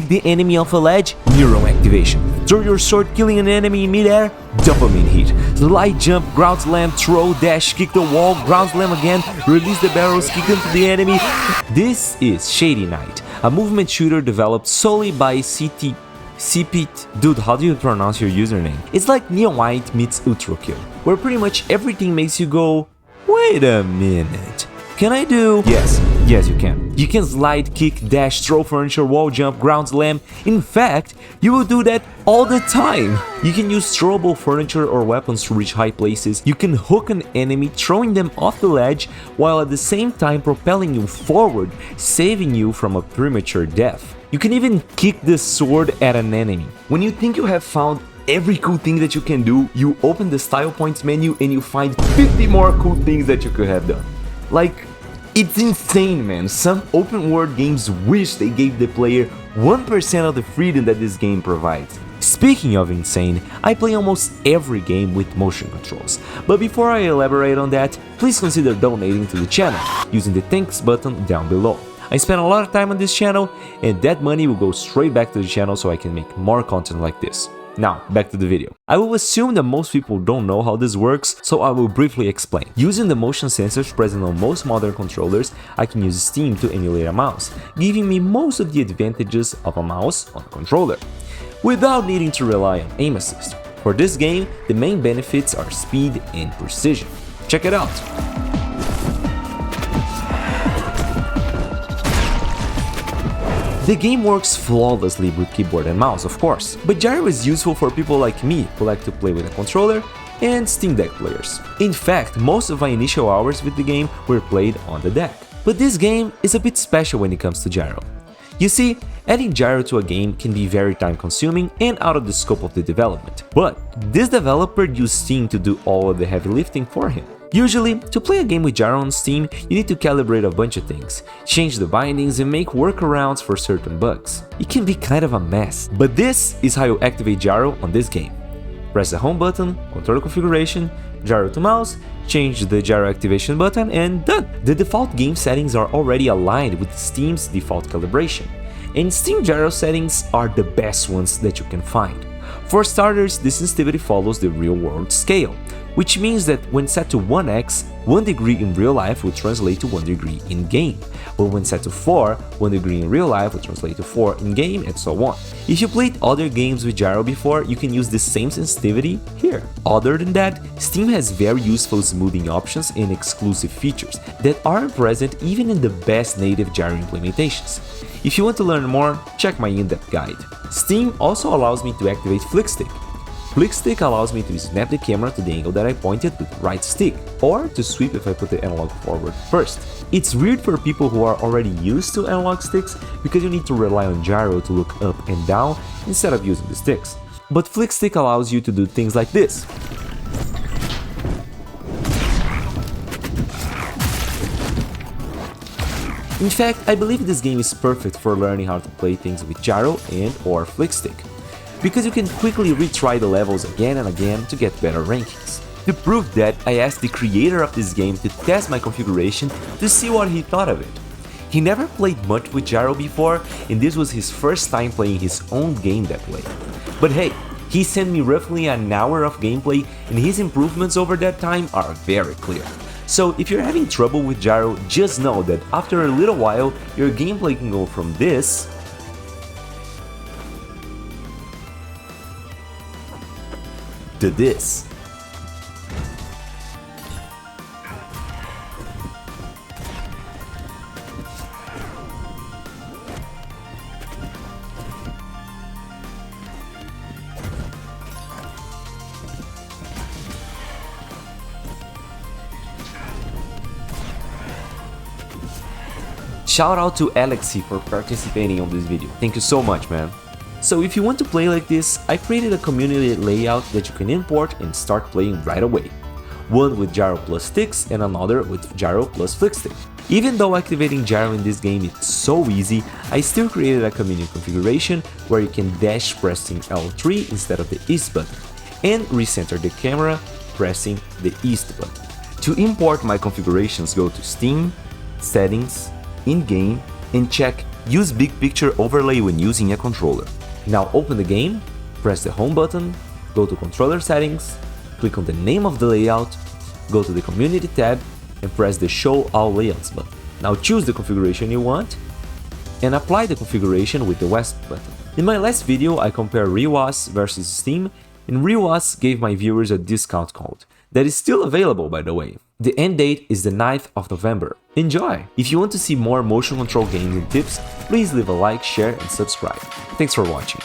Kick the enemy off a ledge, neuron activation. Throw your sword, killing an enemy in midair, dopamine hit. Slide jump, ground slam, throw, dash, kick the wall, ground slam again, release the barrels, kick them to the enemy. This is Shady Knight, a movement shooter developed solely by Dude, how do you pronounce your username? It's like Neon White meets Ultra Kill, where pretty much everything makes you go, wait a minute. Can I do? Yes you can. You can slide, kick, dash, throw furniture, wall jump, ground slam. In fact, you will do that all the time. You can use throwable furniture or weapons to reach high places. You can hook an enemy, throwing them off the ledge, while at the same time propelling you forward, saving you from a premature death. You can even kick the sword at an enemy. When you think you have found every cool thing that you can do, you open the style points menu and you find 50 more cool things that you could have done. Like, it's insane, man. Some open world games wish they gave the player 1% of the freedom that this game provides. Speaking of insane, I play almost every game with motion controls. But before I elaborate on that, please consider donating to the channel using the thanks button down below. I spend a lot of time on this channel, and that money will go straight back to the channel so I can make more content like this. Now, back to the video. I will assume that most people don't know how this works, so I will briefly explain. Using the motion sensors present on most modern controllers, I can use Steam to emulate a mouse, giving me most of the advantages of a mouse on a controller, without needing to rely on aim assist. For this game, the main benefits are speed and precision. Check it out! The game works flawlessly with keyboard and mouse, of course, but Gyro is useful for people like me who like to play with a controller and Steam Deck players. In fact, most of my initial hours with the game were played on the deck. But this game is a bit special when it comes to Gyro. You see, adding Gyro to a game can be very time consuming and out of the scope of the development, but this developer used Steam to do all of the heavy lifting for him. Usually, to play a game with Gyro on Steam, you need to calibrate a bunch of things, change the bindings and make workarounds for certain bugs. It can be kind of a mess, but this is how you activate Gyro on this game. Press the home button, controller configuration, Gyro to mouse, change the Gyro activation button and done! The default game settings are already aligned with Steam's default calibration, and Steam Gyro settings are the best ones that you can find. For starters, the sensitivity follows the real-world scale, which means that when set to 1x, 1 degree in real life will translate to 1 degree in game, but when set to 4, 1 degree in real life will translate to 4 in game, and so on. If you played other games with Gyro before, you can use the same sensitivity here. Other than that, Steam has very useful smoothing options and exclusive features that aren't present even in the best native Gyro implementations. If you want to learn more, check my in-depth guide. Steam also allows me to activate FlickStick. FlickStick allows me to snap the camera to the angle that I pointed with the right stick, or to sweep if I put the analog forward first. It's weird for people who are already used to analog sticks because you need to rely on Gyro to look up and down instead of using the sticks. But FlickStick allows you to do things like this. In fact, I believe this game is perfect for learning how to play things with Gyro and or FlickStick, because you can quickly retry the levels again and again to get better rankings. To prove that, I asked the creator of this game to test my configuration to see what he thought of it. He never played much with Gyro before, and this was his first time playing his own game that way. But hey, he sent me roughly an hour of gameplay, and his improvements over that time are very clear. So if you're having trouble with Gyro, just know that after a little while, your gameplay can go from this to this. Shout out to Alexi for participating on this video. Thank you so much, man. So if you want to play like this, I created a community layout that you can import and start playing right away. One with Gyro plus sticks and another with Gyro plus FlickStick. Even though activating Gyro in this game is so easy, I still created a community configuration where you can dash pressing L3 instead of the east button, and recenter the camera pressing the east button. To import my configurations, go to Steam, Settings, In-Game, and check Use big picture overlay when using a controller. Now open the game, press the home button, go to controller settings, click on the name of the layout, go to the community tab and press the show all layouts button. Now choose the configuration you want and apply the configuration with the West button. In my last video I compared ReWAS versus Steam, and ReWAS gave my viewers a discount code that is still available, by the way. The end date is the 9th of November. Enjoy! If you want to see more motion control games and tips, please leave a like, share and subscribe. Thanks for watching.